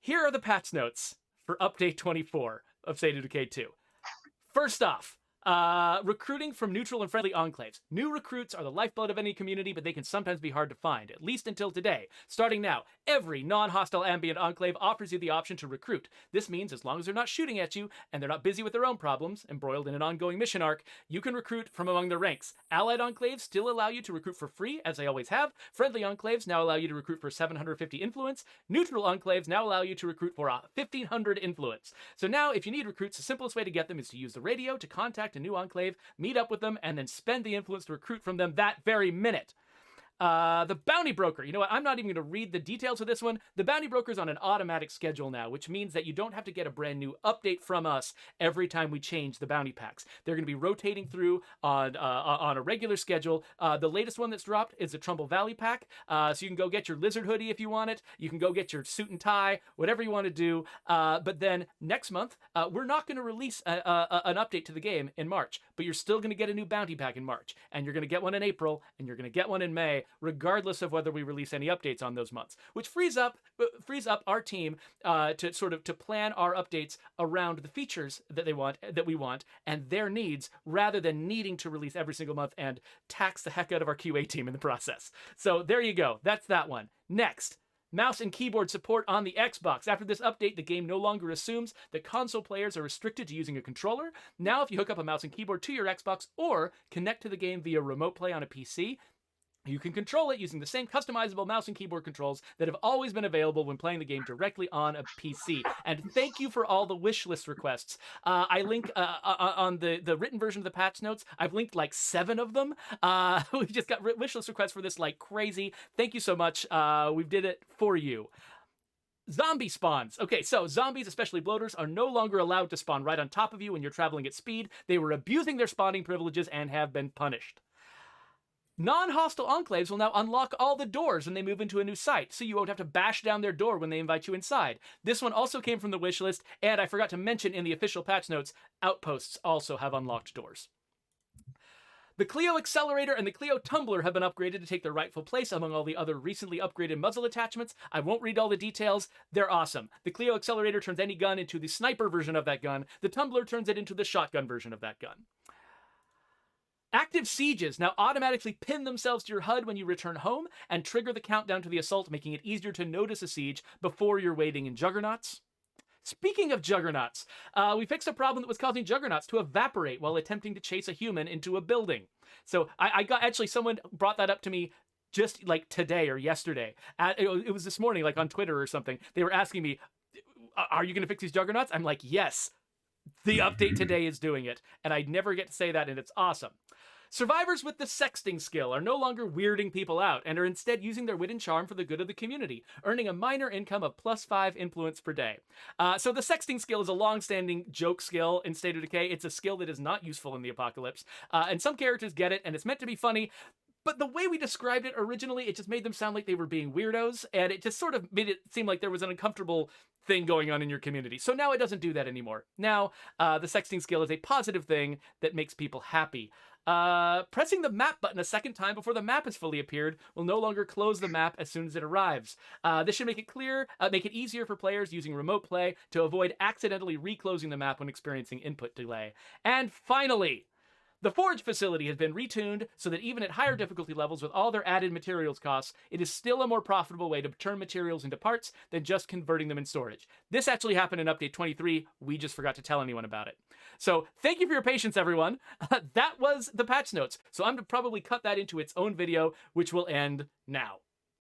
Here are the patch notes for update 24 of State of Decay 2. First off, recruiting from neutral and friendly enclaves. New recruits are the lifeblood of any community, but they can sometimes be hard to find, at least until today. Starting now, every non-hostile ambient enclave offers you the option to recruit. This means as long as they're not shooting at you, and they're not busy with their own problems, embroiled in an ongoing mission arc, you can recruit from among their ranks. Allied enclaves still allow you to recruit for free, as they always have. Friendly enclaves now allow you to recruit for 750 influence. Neutral enclaves now allow you to recruit for 1,500 influence. So now, if you need recruits, the simplest way to get them is to use the radio to contact a new enclave, meet up with them, and then spend the influence to recruit from them that very minute. The bounty broker. You know what? I'm not even going to read the details of this one. The bounty broker is on an automatic schedule now, which means that you don't have to get a brand new update from us every time we change the bounty packs. They're going to be rotating through on a regular schedule. The latest one that's dropped is the Trumbull Valley pack. So you can go get your lizard hoodie if you want it. You can go get your suit and tie, whatever you want to do. But then next month, we're not going to release an update to the game in March, but you're still going to get a new bounty pack in March, and you're going to get one in April, and you're going to get one in May, regardless of whether we release any updates on those months, which frees up our team to plan our updates around the features that we want and their needs, rather than needing to release every single month and tax the heck out of our QA team in the process. So there you go. That's that one. Next, mouse and keyboard support on the Xbox. After this update, the game no longer assumes that console players are restricted to using a controller. Now, if you hook up a mouse and keyboard to your Xbox or connect to the game via remote play on a PC, you can control it using the same customizable mouse and keyboard controls that have always been available when playing the game directly on a PC. And thank you for all the wishlist requests. I link on the written version of the patch notes. I've linked like 7 of them. We just got wishlist requests for this like crazy. Thank you so much. We did it for you. Zombie spawns. Okay, so zombies, especially bloaters, are no longer allowed to spawn right on top of you when you're traveling at speed. They were abusing their spawning privileges and have been punished. Non-hostile enclaves will now unlock all the doors when they move into a new site, so you won't have to bash down their door when they invite you inside. This one also came from the wishlist, and I forgot to mention in the official patch notes, outposts also have unlocked doors. The Clio Accelerator and the Clio Tumbler have been upgraded to take their rightful place among all the other recently upgraded muzzle attachments. I won't read all the details. They're awesome. The Clio Accelerator turns any gun into the sniper version of that gun. The Tumbler turns it into the shotgun version of that gun. Active sieges now automatically pin themselves to your HUD when you return home and trigger the countdown to the assault, making it easier to notice a siege before you're waiting in juggernauts. Speaking of juggernauts, we fixed a problem that was causing juggernauts to evaporate while attempting to chase a human into a building. So actually someone brought that up to me just like today or yesterday. It was this morning, like on Twitter or something. They were asking me, are you going to fix these juggernauts? I'm like, yes. The update today is doing it, and I never get to say that, and it's awesome. Survivors with the sexting skill are no longer weirding people out and are instead using their wit and charm for the good of the community, earning a minor income of +5 influence per day. So the sexting skill is a long-standing joke skill in State of Decay. It's a skill that is not useful in the apocalypse, and some characters get it, and it's meant to be funny. But the way we described it originally, it just made them sound like they were being weirdos, and it just sort of made it seem like there was an uncomfortable thing going on in your community. So now it doesn't do that anymore. Now, the sexting skill is a positive thing that makes people happy. Pressing the map button a second time before the map has fully appeared will no longer close the map as soon as it arrives. This should make it easier for players using remote play to avoid accidentally reclosing the map when experiencing input delay. And finally, the forge facility has been retuned so that even at higher difficulty levels with all their added materials costs, it is still a more profitable way to turn materials into parts than just converting them in storage. This actually happened in Update 23. We just forgot to tell anyone about it. So thank you for your patience, everyone. That was the patch notes. So I'm going to probably cut that into its own video, which will end now.